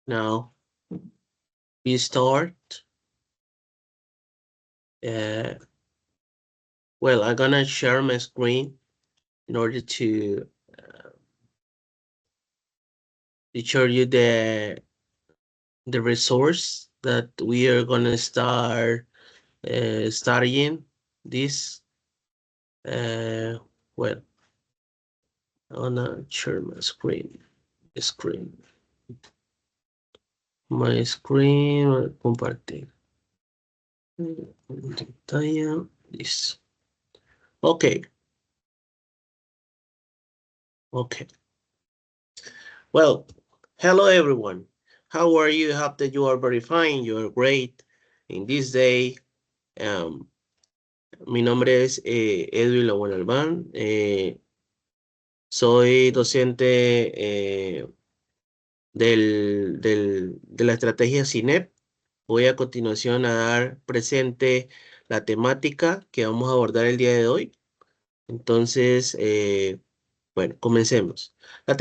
Now we start. Well, I'm gonna share my screen in order to show you the resource that we are gonna start studying this. Well, I'm gonna share my screen. My screen, compartir. Pantalla, listo. Okay. Okay. Well, hello everyone. How are you? Hope that you are very fine. You are great. In this day, mi nombre es Edwin Laguna Albán. Soy docente de la estrategia CINEP. Voy a continuación a dar presente la temática que vamos a abordar el día de hoy. Entonces, bueno, comencemos. La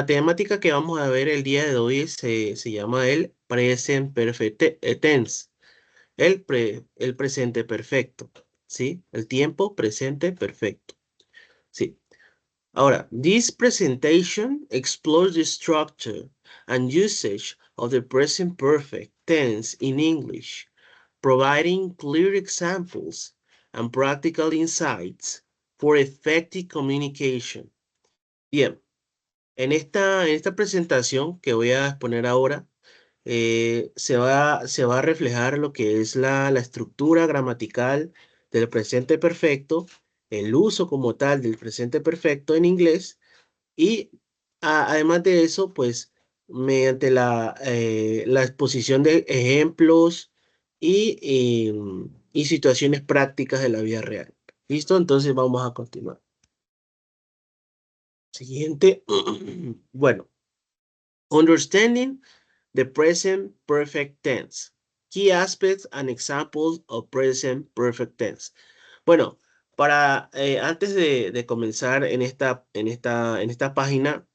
temática que vamos a ver el día de hoy se llama el Present Perfect Tense, el presente perfecto, ¿sí? El tiempo presente perfecto, ¿sí? Ahora, this presentation explores the structure and usage of the present perfect tense in English, providing clear examples and practical insights for effective communication. Bien, en esta presentación que voy a exponer ahora, se va a reflejar lo que es la estructura gramatical del presente perfecto, el uso como tal del presente perfecto en inglés y además de eso, pues mediante la exposición de ejemplos y situaciones prácticas de la vida real. ¿Listo? Entonces vamos a continuar. Siguiente. Bueno, understanding the present perfect tense. Key aspects and examples of present perfect tense. Bueno, antes de comenzar en esta página,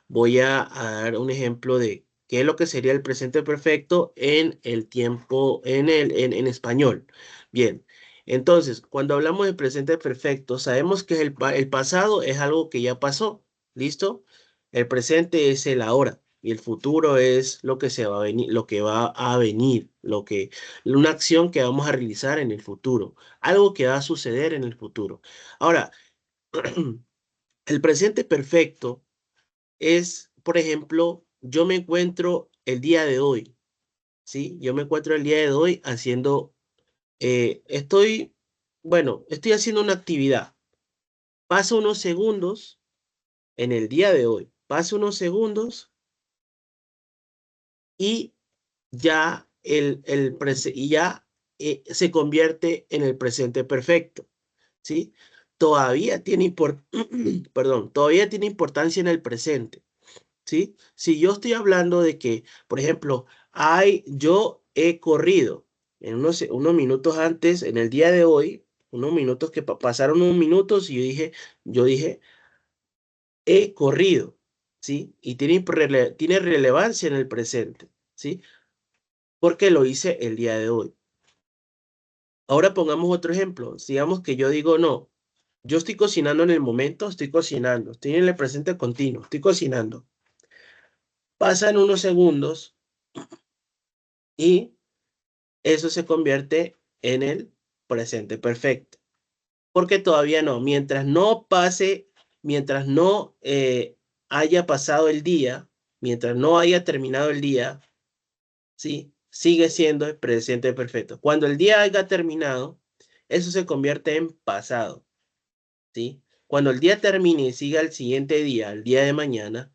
voy a dar un ejemplo de qué es lo que sería el presente perfecto en el tiempo, en español. Bien, entonces, cuando hablamos de presente perfecto, sabemos que el pasado es algo que ya pasó, ¿listo? El presente es el ahora y el futuro es lo que se va a venir, lo que va a venir, una acción que vamos a realizar en el futuro, algo que va a suceder en el futuro. Ahora, el presente perfecto es, por ejemplo, yo me encuentro el día de hoy, ¿sí? Yo me encuentro el día de hoy haciendo, estoy haciendo una actividad. Paso unos segundos en el día de hoy, paso unos segundos y ya se convierte en el presente perfecto, ¿sí? Todavía tiene todavía tiene importancia en el presente. ¿Sí? Si yo estoy hablando de que, por ejemplo, yo he corrido en unos minutos antes, en el día de hoy, unos minutos que pasaron unos minutos y yo dije, he corrido, ¿sí? Y tiene relevancia en el presente, ¿sí? Porque lo hice el día de hoy. Ahora pongamos otro ejemplo. Digamos que yo digo, no, yo estoy cocinando en el momento, estoy cocinando, estoy en el presente continuo, estoy cocinando. Pasan unos segundos y eso se convierte en el presente perfecto. Porque todavía no, mientras no haya pasado el día, mientras no haya terminado el día, ¿sí? Sigue siendo el presente perfecto. Cuando el día haya terminado, eso se convierte en pasado, ¿sí? Cuando el día termine y siga el siguiente día, el día de mañana,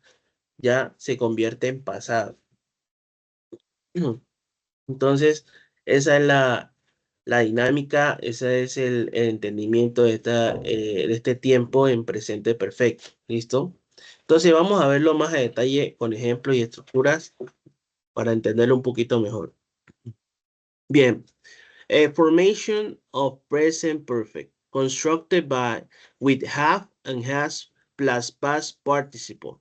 ya se convierte en pasado. Entonces, esa es la dinámica, ese es el entendimiento de este tiempo en presente perfecto. ¿Listo? Entonces, vamos a verlo más a detalle con ejemplos y estructuras para entenderlo un poquito mejor. Bien. Formation of present perfect constructed with have and has plus past participle.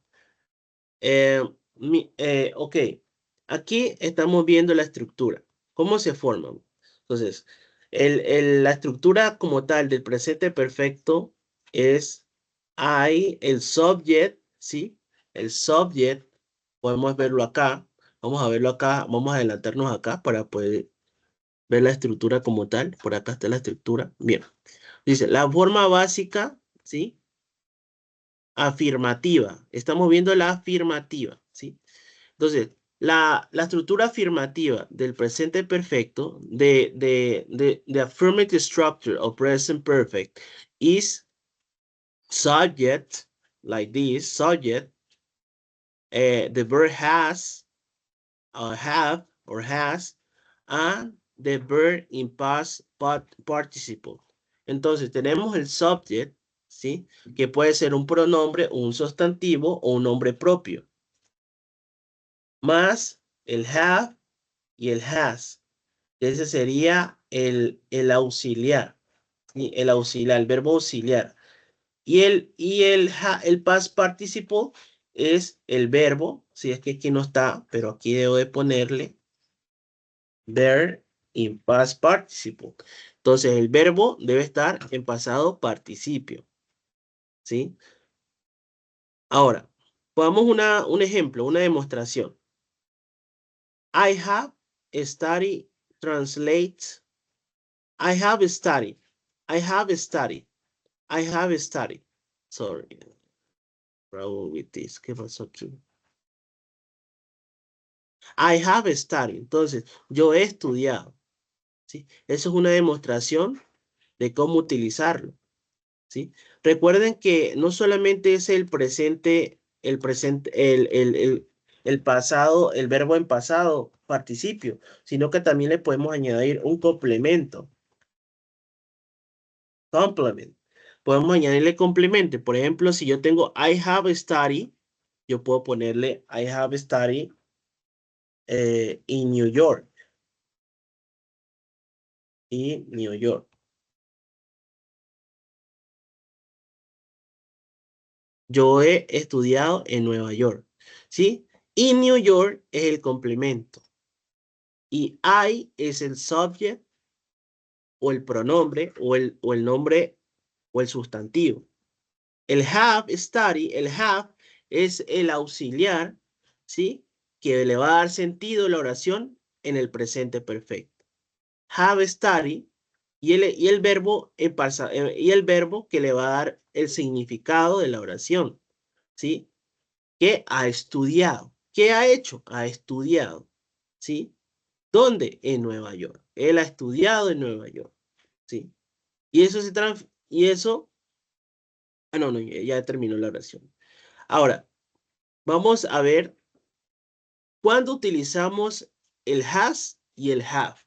Ok. aquí estamos viendo la estructura. ¿Cómo se forman? Entonces, la estructura como tal del presente perfecto es hay el subject, ¿sí? El subject, podemos verlo acá. Vamos a verlo acá, vamos a adelantarnos acá para poder ver la estructura como tal. Por acá está la estructura. Bien. Dice, la forma básica, ¿sí? Afirmativa. Estamos viendo la afirmativa, ¿sí? Entonces, la estructura afirmativa del presente perfecto, the affirmative structure of present perfect is subject, like this, subject, the verb has, have, or has, and the verb in past participle. Entonces, tenemos el subject, ¿sí? Que puede ser un pronombre, un sustantivo o un nombre propio, más el have y el has. Ese sería el auxiliar, ¿sí? El auxiliar, el verbo auxiliar. El past participle es el verbo, si es que aquí no está, pero aquí debo de ponerle there in past participle. Entonces, el verbo debe estar en pasado participio, ¿sí? Ahora, pongamos un ejemplo, una demostración. I have studied, translate. I have studied. I have studied. I have studied. Sorry. Problem with this. ¿Qué pasó aquí? I have studied. Entonces, yo he estudiado. ¿Sí? Eso es una demostración de cómo utilizarlo. ¿Sí? Recuerden que no solamente es el pasado, el verbo en pasado, participio, sino que también le podemos añadir un complemento. Complement. Podemos añadirle complemento. Por ejemplo, si yo tengo I have studied, yo puedo ponerle I have studied in New York. Y New York. Yo he estudiado en Nueva York. ¿Sí? Y New York es el complemento. Y I es el subject o el pronombre o el nombre o el sustantivo. El have studied, el have es el auxiliar, ¿sí? Que le va a dar sentido a la oración en el presente perfecto. Have studied y el verbo y el verbo que le va a dar el significado de la oración, ¿sí? Que ha estudiado. ¿Qué ha hecho? Ha estudiado, ¿sí? ¿Dónde? En Nueva York. Él ha estudiado en Nueva York, ¿sí? Y eso no, ya terminó la oración. Ahora, vamos a ver cuándo utilizamos el has y el have.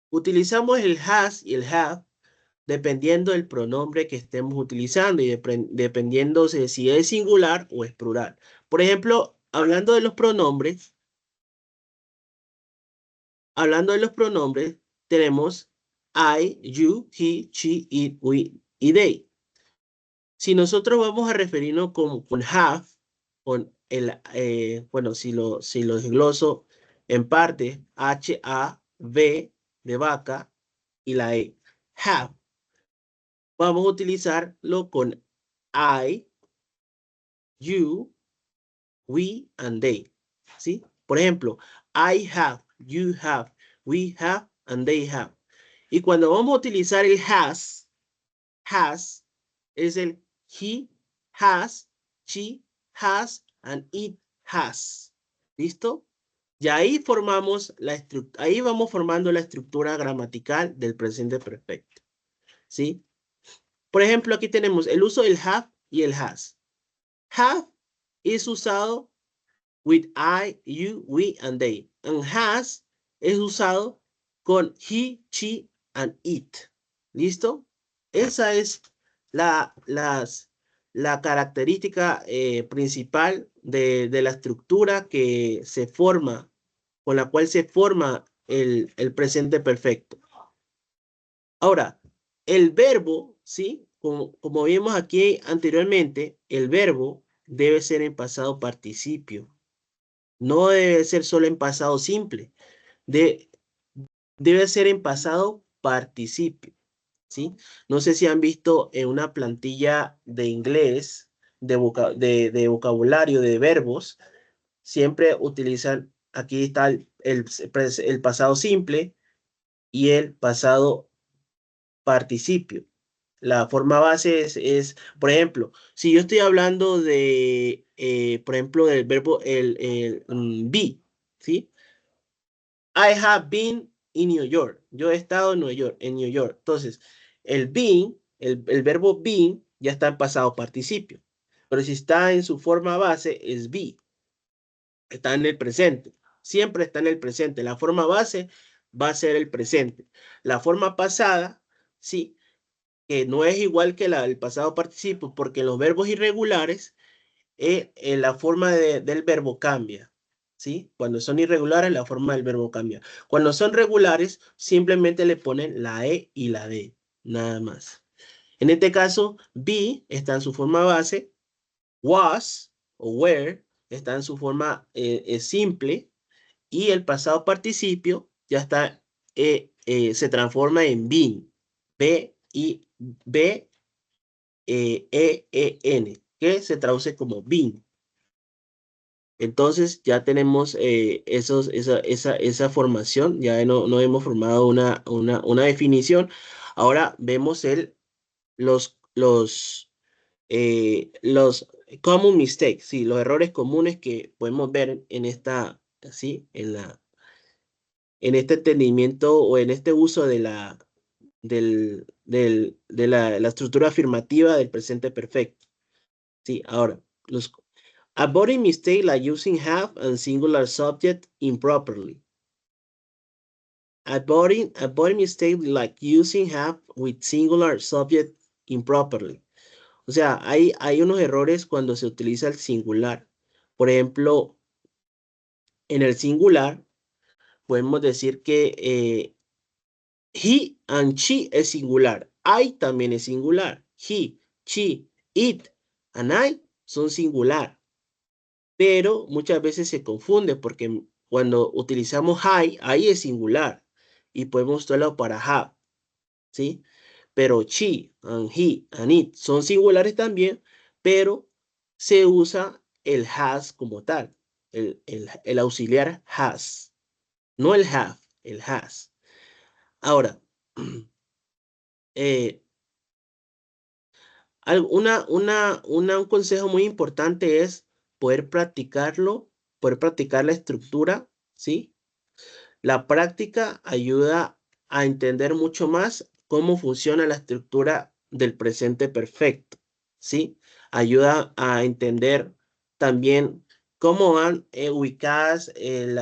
Utilizamos el has y el have dependiendo del pronombre que estemos utilizando y dependiendo si es singular o es plural. Por ejemplo, hablando de los pronombres, tenemos I, you, he, she, it, we y they. Si nosotros vamos a referirnos con have, con bueno, si lo desgloso en parte, H-A-V de vaca y la E, have, vamos a utilizarlo con I, you, we, and they, ¿sí? Por ejemplo, I have, you have, we have, and they have. Y cuando vamos a utilizar el has es el he has, she has, and it has. ¿Listo? Y ahí ahí vamos formando la estructura gramatical del presente perfecto. ¿Sí? Por ejemplo, aquí tenemos el uso del have y el has. Have es usado with I, you, we, and they. And has es usado con he, she, and it. ¿Listo? Esa es la característica principal de la estructura que se forma, con la cual se forma el presente perfecto. Ahora, el verbo, ¿sí? Como vimos aquí anteriormente, el verbo debe ser en pasado participio. No debe ser solo en pasado simple. De, debe ser en pasado participio, ¿sí? No sé si han visto en una plantilla de inglés, de vocabulario, de verbos, siempre utilizan, aquí está el pasado simple y el pasado participio. La forma base por ejemplo, si yo estoy hablando de, por ejemplo, del verbo be, ¿sí? I have been in New York. Yo he estado en New York, Entonces, el been, el verbo been, ya está en pasado participio. Pero si está en su forma base, es be. Está en el presente. Siempre está en el presente. La forma base va a ser el presente. La forma pasada, sí, que no es igual que la del pasado participio, porque en los verbos irregulares, la forma del verbo cambia, ¿sí? Cuando son irregulares, la forma del verbo cambia. Cuando son regulares, simplemente le ponen la E y la D, nada más. En este caso, be está en su forma base, was o were está en su forma simple, y el pasado participio ya está, se transforma en been, B-E-E-N, que se traduce como been. Entonces ya tenemos esa formación, ya no hemos formado una definición. Ahora vemos los common mistakes, sí, los errores comunes que podemos ver en ¿sí? En este entendimiento o en este uso de la estructura afirmativa del presente perfecto. Sí, ahora, avoiding mistake like using have and singular subject improperly. Avoiding mistake like using have with singular subject improperly. O sea, hay unos errores cuando se utiliza el singular. Por ejemplo, en el singular podemos decir que he and she es singular. I también es singular. He, she, it and I son singular. Pero muchas veces se confunde porque cuando utilizamos I es singular y podemos usarlo para have, ¿sí? Pero she, and he, and it son singulares también, pero se usa el has como tal, el auxiliar has, no el have, el has. Ahora, eh, un consejo muy importante es poder practicar la estructura, ¿sí? La práctica ayuda a entender mucho más cómo funciona la estructura del presente perfecto, ¿sí? Ayuda a entender también cómo van ubicadas el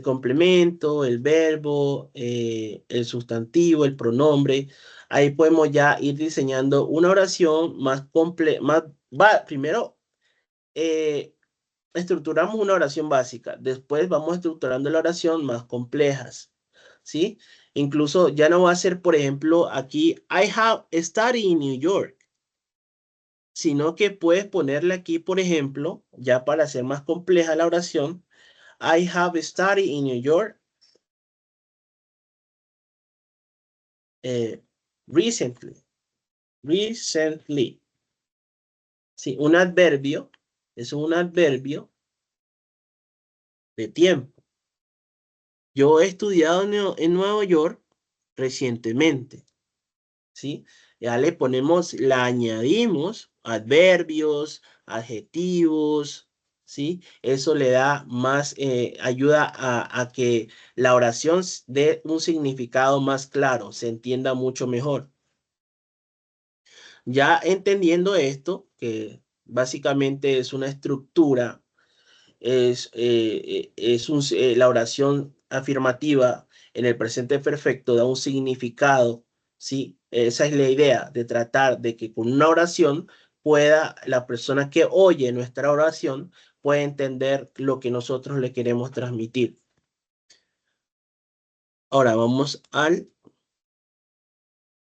complemento, el verbo, el sustantivo, el pronombre. Ahí podemos ya ir diseñando una oración más completa, primero, eh, estructuramos una oración básica, después vamos estructurando la oración más complejas, ¿sí? Incluso ya no va a ser, por ejemplo, aquí, I have studied in New York, sino que puedes ponerle aquí, por ejemplo, ya para hacer más compleja la oración, I have studied in New York eh, recently, recently, ¿sí? Un adverbio, es un adverbio de tiempo. Yo he estudiado en Nueva York recientemente, ¿sí? Ya le añadimos adverbios, adjetivos, ¿sí? Eso le da más, ayuda a que la oración dé un significado más claro, se entienda mucho mejor. Ya entendiendo esto, que básicamente es una estructura, la oración afirmativa en el presente perfecto da un significado, ¿sí? Esa es la idea de tratar de que con una oración pueda la persona que oye nuestra oración pueda entender lo que nosotros le queremos transmitir. Ahora vamos al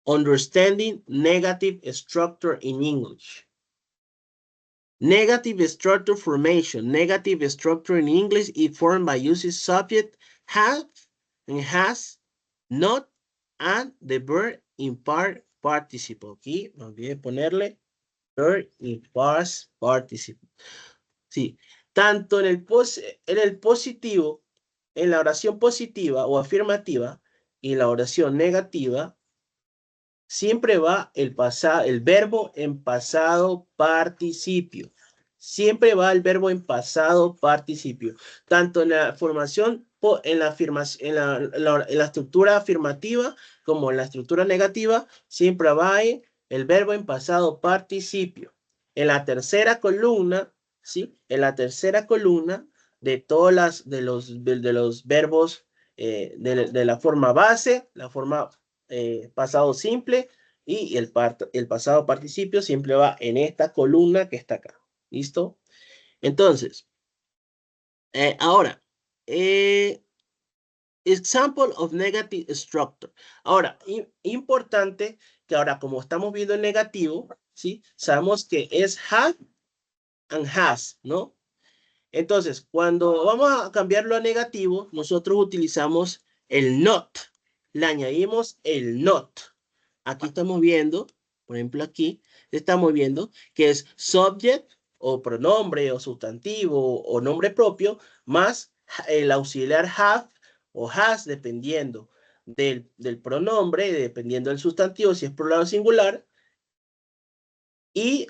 understanding negative structure in English. Negative structure formation. Negative structure in English is formed by using subject have and has, not, and the verb in past participle. Aquí no olvidé ponerle verb in past participle. Sí, tanto en el positivo, en la oración positiva o afirmativa y la oración negativa, siempre va el verbo en pasado participio. Siempre va el verbo en pasado participio. Tanto en la formación, en la estructura afirmativa como en la estructura negativa, siempre va el verbo en pasado participio. En la tercera columna, ¿sí? En la tercera columna de todas de los verbos de la forma base, la forma pasado simple y el pasado participio siempre va en esta columna que está acá. ¿Listo? Entonces, ahora, example of negative structure. Ahora, importante que ahora como estamos viendo el negativo, ¿sí? Sabemos que es have and has, ¿no? Entonces, cuando vamos a cambiarlo a negativo, nosotros utilizamos el not. Le añadimos el not. Aquí estamos viendo, por ejemplo aquí, estamos viendo que es subject o pronombre o sustantivo o nombre propio más el auxiliar have o has dependiendo del pronombre, dependiendo del sustantivo, si es plural o singular, y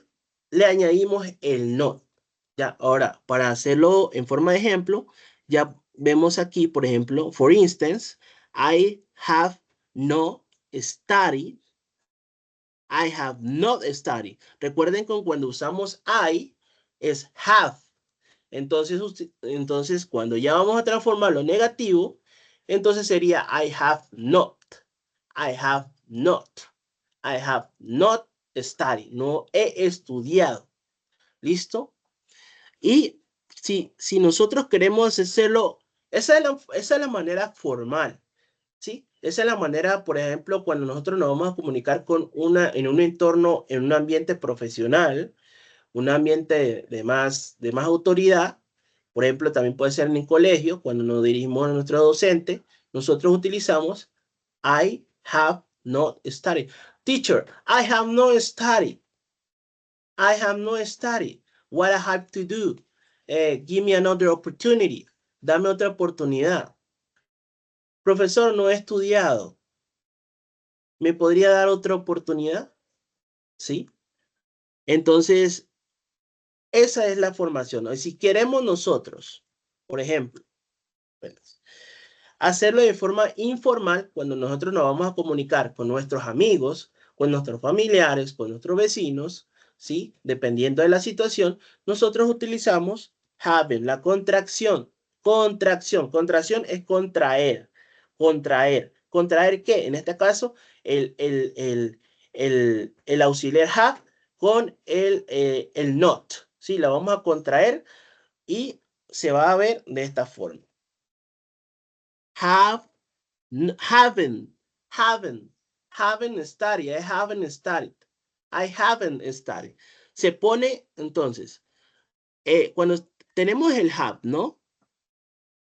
le añadimos el not. Ya, ahora, para hacerlo en forma de ejemplo, ya vemos aquí, por ejemplo, for instance, I have no studied. I have not studied. Recuerden que cuando usamos I es have. Entonces, cuando ya vamos a transformarlo en negativo, entonces sería I have not. I have not. I have not studied. No he estudiado. ¿Listo? Y si nosotros queremos hacerlo, esa es la manera formal, ¿sí? Esa es la manera, por ejemplo, cuando nosotros nos vamos a comunicar en un entorno, en un ambiente profesional, un ambiente de más autoridad. Por ejemplo, también puede ser en el colegio, cuando nos dirigimos a nuestro docente, nosotros utilizamos I have not studied. Teacher, I have not studied. I have not studied. What I have to do? Give me another opportunity. Dame otra oportunidad. Profesor, no he estudiado. ¿Me podría dar otra oportunidad? ¿Sí? Entonces, esa es la formación, ¿no? Y si queremos nosotros, por ejemplo, hacerlo de forma informal, cuando nosotros nos vamos a comunicar con nuestros amigos, con nuestros familiares, con nuestros vecinos, ¿sí? Dependiendo de la situación, nosotros utilizamos have, la contracción. Contracción es contraer. ¿Contraer qué? En este caso, el auxiliar have con el not. ¿Sí? La vamos a contraer y se va a ver de esta forma. Haven't studied. I haven't studied. I haven't studied. Se pone, entonces, cuando tenemos el have, ¿no?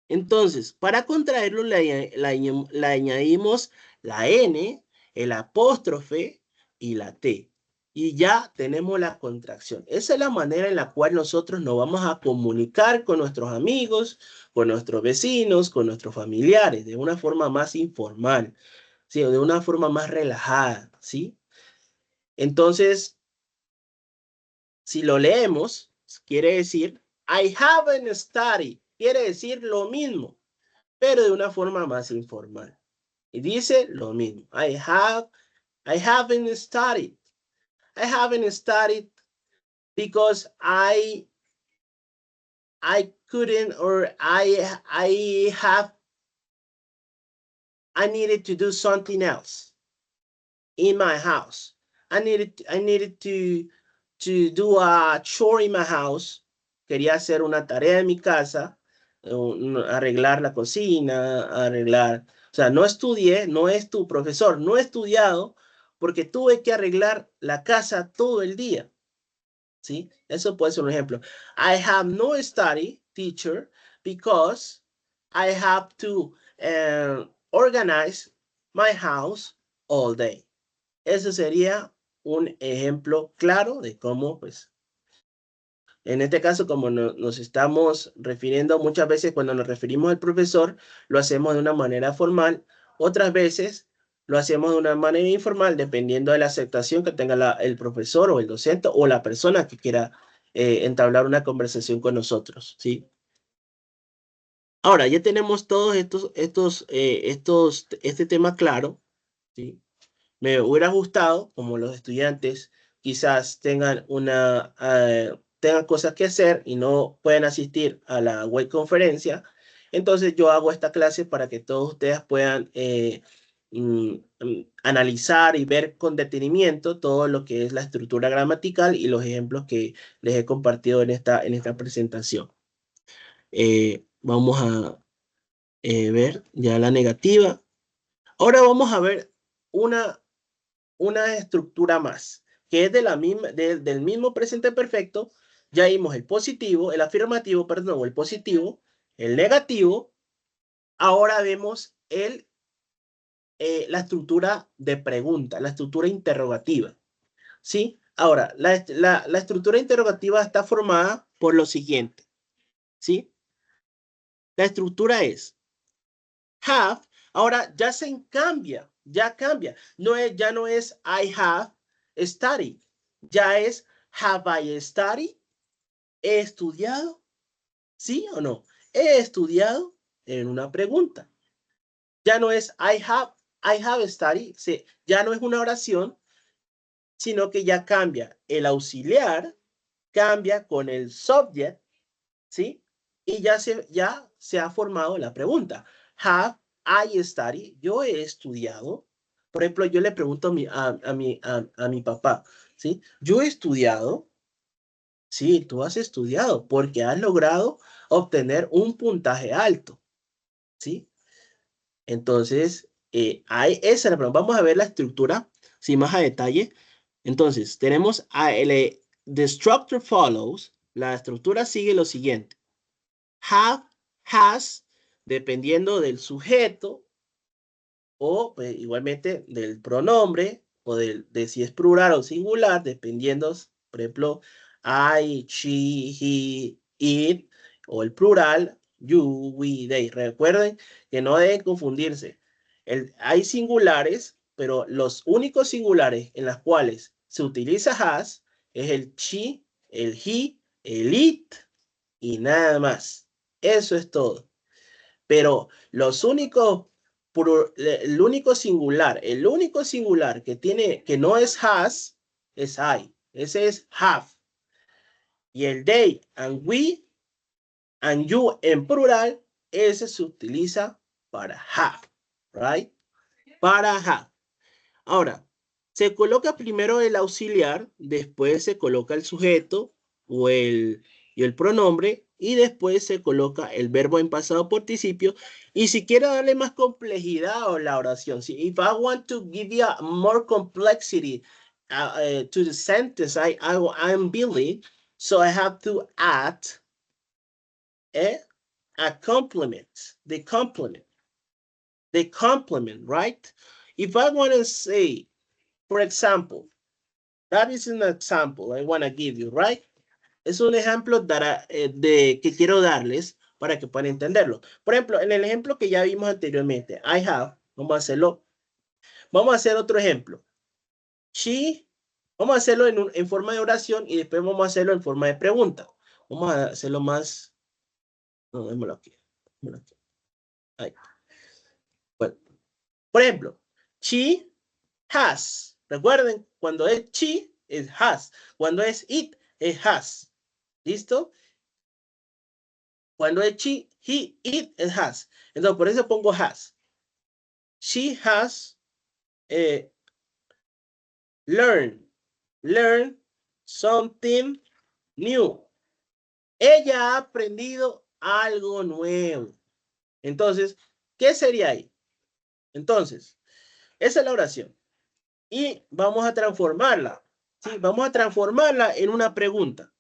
Entonces, para contraerlo le añadimos la N, el apóstrofe y la T. Y ya tenemos la contracción. Esa es la manera en la cual nosotros nos vamos a comunicar con nuestros amigos, con nuestros vecinos, con nuestros familiares, de una forma más informal, ¿sí? De una forma más relajada, ¿sí? Entonces, si lo leemos, quiere decir, I haven't studied. Quiere decir lo mismo, pero de una forma más informal. Y dice lo mismo. I haven't studied. I haven't studied because I couldn't, or I needed to do something else in my house. I needed to do a chore in my house. Quería hacer una tarea en mi casa, arreglar la cocina, arreglar. O sea, no estudié, no es tu profesor, no he estudiado porque tuve que arreglar la casa todo el día. ¿Sí? Eso puede ser un ejemplo. I have no study, teacher, because I have to organize my house all day. Eso sería un ejemplo claro de cómo, pues, en este caso, como nos estamos refiriendo muchas veces cuando nos referimos al profesor, lo hacemos de una manera formal, otras veces lo hacemos de una manera informal, dependiendo de la aceptación que tenga el profesor o el docente o la persona que quiera entablar una conversación con nosotros, ¿sí? Ahora, ya tenemos todos este tema claro, ¿sí? Me hubiera gustado, como los estudiantes quizás tengan cosas que hacer y no pueden asistir a la web conferencia, entonces yo hago esta clase para que todos ustedes puedan analizar y ver con detenimiento todo lo que es la estructura gramatical y los ejemplos que les he compartido en esta presentación. Vamos a ver ya la negativa. Ahora vamos a ver una estructura más, que es del mismo presente perfecto. Ya vimos el positivo, el afirmativo, perdón, o el positivo, el negativo. Ahora vemos la estructura de pregunta, la estructura interrogativa. ¿Sí? Ahora, la estructura interrogativa está formada por lo siguiente. ¿Sí? La estructura es have, ahora ya se cambia, ya cambia. Ya no es I have studied, ya es have I studied, he estudiado, ¿sí o no? He estudiado en una pregunta. Ya no es I have studied, sí, ya no es una oración, sino que ya cambia el auxiliar, cambia con el subject, ¿sí? Y ya se ha formado la pregunta. Have I studied? Yo he estudiado. Por ejemplo, yo le pregunto a mi papá, ¿sí? Yo he estudiado. Sí, tú has estudiado porque has logrado obtener un puntaje alto, ¿sí? Entonces, esa es la pregunta. Vamos a ver la estructura, sin más a detalle. Entonces, tenemos the structure follows. La estructura sigue lo siguiente. Have, has, dependiendo del sujeto o pues, igualmente del pronombre o de si es plural o singular, dependiendo, por ejemplo, I, she, he, it, o el plural, you, we, they. Recuerden que no deben confundirse. Hay singulares, pero los únicos singulares en los cuales se utiliza has es el she, el he, el it y nada más. Eso es todo. Pero el único singular que no es has, es I. Ese es have. Y el they and we and you en plural, ese se utiliza para have, right? Para have. Ahora, se coloca primero el auxiliar, después se coloca el sujeto y el pronombre, y después se coloca el verbo en pasado participio. Y si quiero darle más complejidad a la oración, if I want to give you more complexity to the sentence I'm building, so I have to add a complement, the complement, right? If I want to say, for example, that is an example I want to give you, right? Es un ejemplo que quiero darles para que puedan entenderlo. Por ejemplo, en el ejemplo que ya vimos anteriormente, I have, vamos a hacerlo. Vamos a hacer otro ejemplo. She, vamos a hacerlo en forma de oración y después vamos a hacerlo en forma de pregunta. Vamos a hacerlo más. No, démoslo aquí. Démoslo aquí. Ahí. Bueno, por ejemplo, she has. Recuerden, cuando es she, es has. Cuando es it, es has. ¿Listo? Cuando es she, he, it, es has. Entonces, por eso pongo has. She has learned something new. Ella ha aprendido algo nuevo. Entonces, ¿qué sería ahí? Entonces, esa es la oración. Y vamos a transformarla. ¿sí? Vamos a transformarla en una pregunta.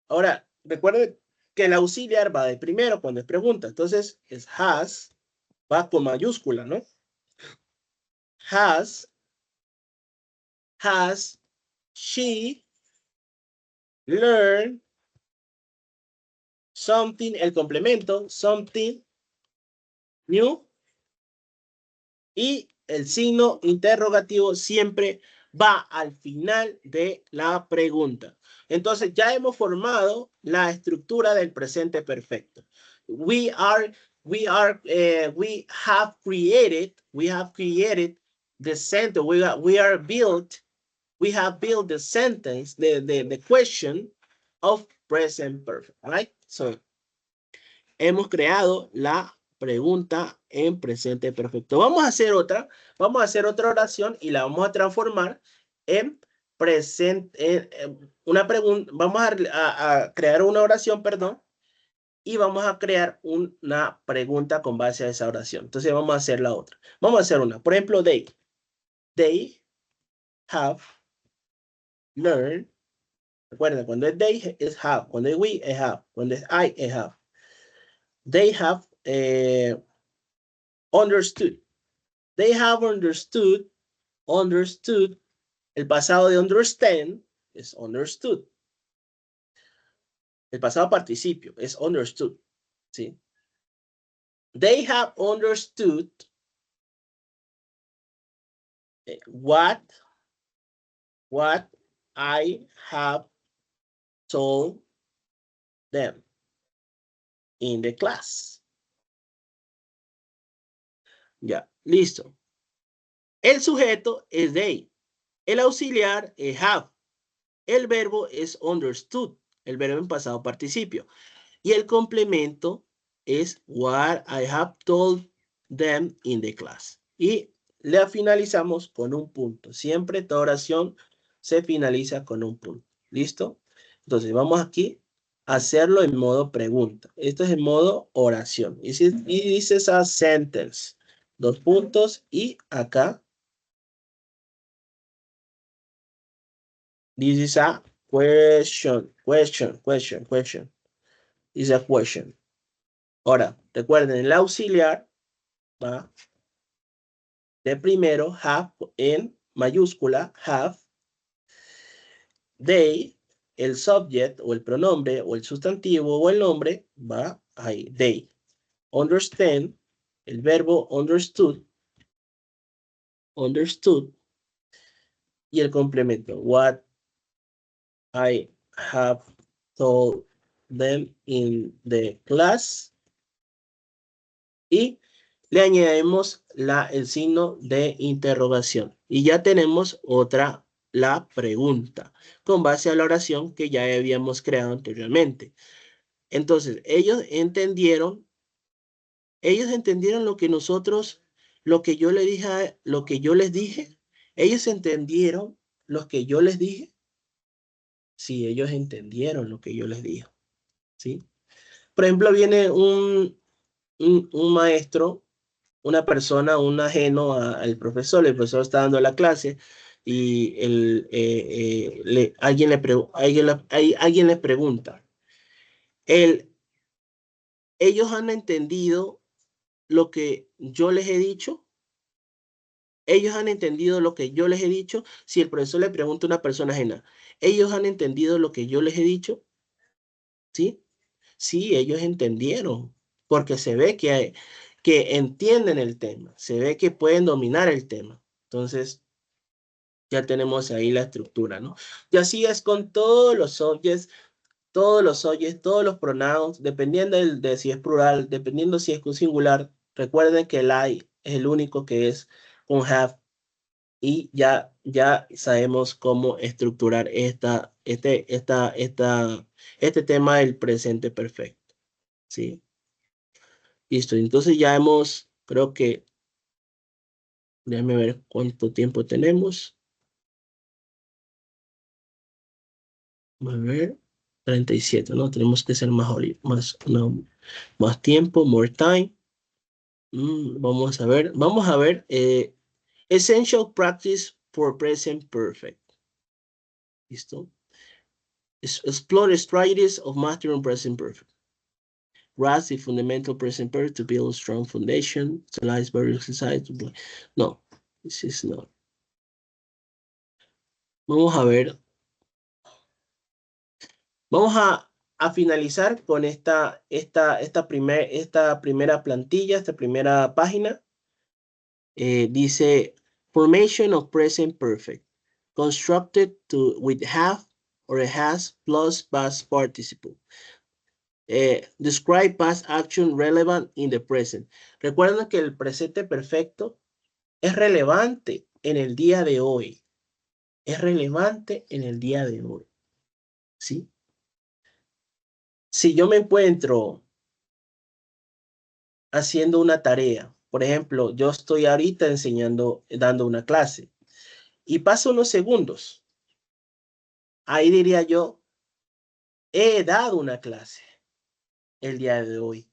Ahora, recuerden que el auxiliar va de primero cuando es pregunta. Entonces, es has, va con mayúscula, ¿no? Has she learned something, el complemento, something new, y el signo interrogativo siempre va al final de la pregunta. Entonces ya hemos formado la estructura del presente perfecto. We have created the sentence. We have built the sentence, the question of present perfect, right? So hemos creado la pregunta en presente perfecto. Vamos a hacer otra oración y la vamos a transformar en presente, una pregunta. Vamos a crear una oración, perdón, y vamos a crear una pregunta con base a esa oración. Entonces vamos a hacer la otra. Vamos a hacer una. Por ejemplo, they have learned. Recuerden, cuando es they es have, cuando es we es have, cuando es I es have. They have understood. They have understood. El pasado de understand es understood. El pasado participio es understood. ¿Sí? They have understood what I have told them in the class. Ya, listo. El sujeto es they. El auxiliar es have. El verbo es understood. El verbo en pasado participio. Y el complemento es what I have told them in the class. Y la finalizamos con un punto. Siempre toda oración se finaliza con un punto. ¿Listo? Entonces vamos aquí a hacerlo en modo pregunta. Esto es en modo oración. Y dice esa sentence. 2 puntos y acá. This is a question. Is a question. Ahora, recuerden, el auxiliar va de primero, have en mayúscula, have. They, el subject o el pronombre o el sustantivo o el nombre va ahí, they. Understand, el verbo understood, y el complemento, what I have told them in the class. Y le añadimos el signo de interrogación. Y ya tenemos la pregunta, con base a la oración que ya habíamos creado anteriormente. Entonces, ellos entendieron lo que yo les dije. Ellos entendieron lo que yo les dije. Sí, ellos entendieron lo que yo les dije. ¿Sí? Por ejemplo, viene un maestro, una persona, un ajeno al profesor. El profesor está dando la clase y alguien le pregunta. ¿Ellos han entendido lo que yo les he dicho? ¿Ellos han entendido lo que yo les he dicho? Si el profesor le pregunta a una persona ajena, ¿ellos han entendido lo que yo les he dicho? ¿Sí? Sí, ellos entendieron, porque se ve que entienden el tema, se ve que pueden dominar el tema. Entonces, ya tenemos ahí la estructura, ¿no? Y así es con todos los subjects, todos los pronouns, dependiendo de si es plural, dependiendo si es con singular. Recuerden que el I es el único que es con have, y ya sabemos cómo estructurar este tema del presente perfecto. ¿Sí? Listo, entonces creo que, déjame ver cuánto tiempo tenemos. A ver, 37, ¿no? Tenemos que ser más tiempo, more time. Vamos a ver, Essential Practice for present perfect. ¿Listo? Explore strategies of mastering present perfect. Grasp the fundamental present perfect to build a strong foundation. Utilize various exercises. No, this is not. Vamos a ver. Vamos a finalizar con esta primera plantilla, esta primera página. Dice formation of present perfect. Constructed with have or has plus past participle. Describe past action relevant in the present. Recuerden que el presente perfecto es relevante en el día de hoy. Es relevante en el día de hoy. ¿Sí? Si yo me encuentro haciendo una tarea, por ejemplo, yo estoy ahorita dando una clase y paso unos segundos, ahí diría yo, he dado una clase el día de hoy.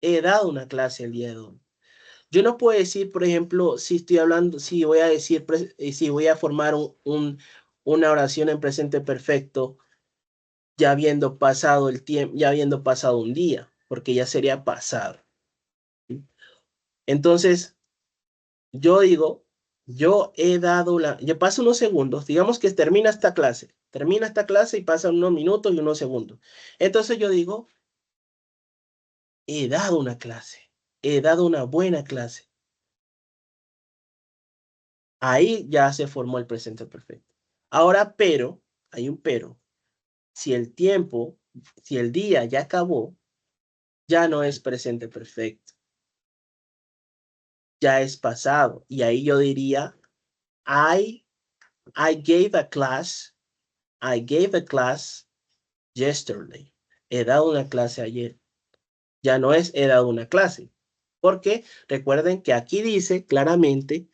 He dado una clase el día de hoy. Yo no puedo decir, por ejemplo, si estoy hablando, si voy a decir, si voy a formar una oración en presente perfecto, ya habiendo pasado el tiempo, ya habiendo pasado un día, porque ya sería pasado. Entonces, yo digo, yo paso unos segundos, digamos que termina esta clase y pasan unos minutos y unos segundos. Entonces yo digo, he dado una clase, he dado una buena clase. Ahí ya se formó el presente perfecto. Ahora, pero, hay un pero. Si el día ya acabó, ya no es presente perfecto. Ya es pasado. Y ahí yo diría, I gave a class yesterday. He dado una clase ayer. Ya no es he dado una clase. Porque recuerden que aquí dice claramente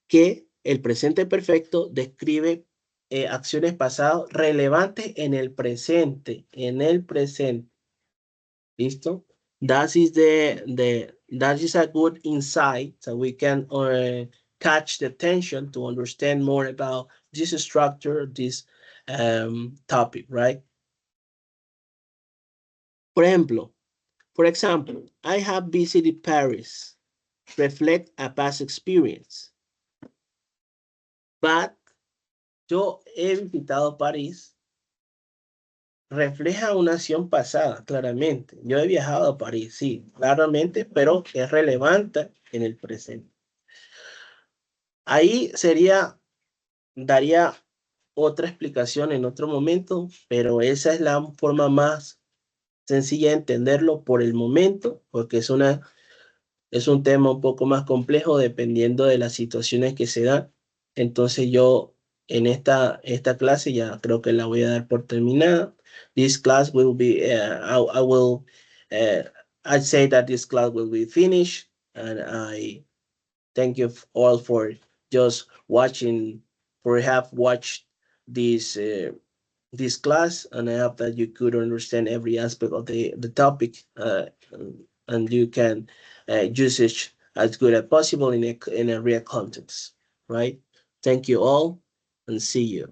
que el presente perfecto describe acciones pasadas relevantes en el presente. ¿Listo? That is a good insight, so we can catch the attention to understand more about this structure, this topic, right? For example, I have visited Paris. Reflect a past experience. But yo he visitado París. Refleja una acción pasada, claramente. Yo he viajado a París, sí, claramente, pero es relevante en el presente. Ahí daría otra explicación en otro momento, pero esa es la forma más sencilla de entenderlo por el momento, porque es un tema un poco más complejo dependiendo de las situaciones que se dan. Entonces yo en esta clase ya creo que la voy a dar por terminada. This class will be, I say that this class will be finished, and I thank you all for just watching, for have watched this class, and I hope that you could understand every aspect of the topic, and you can use it as good as possible in a real context, right? Thank you all, and see you.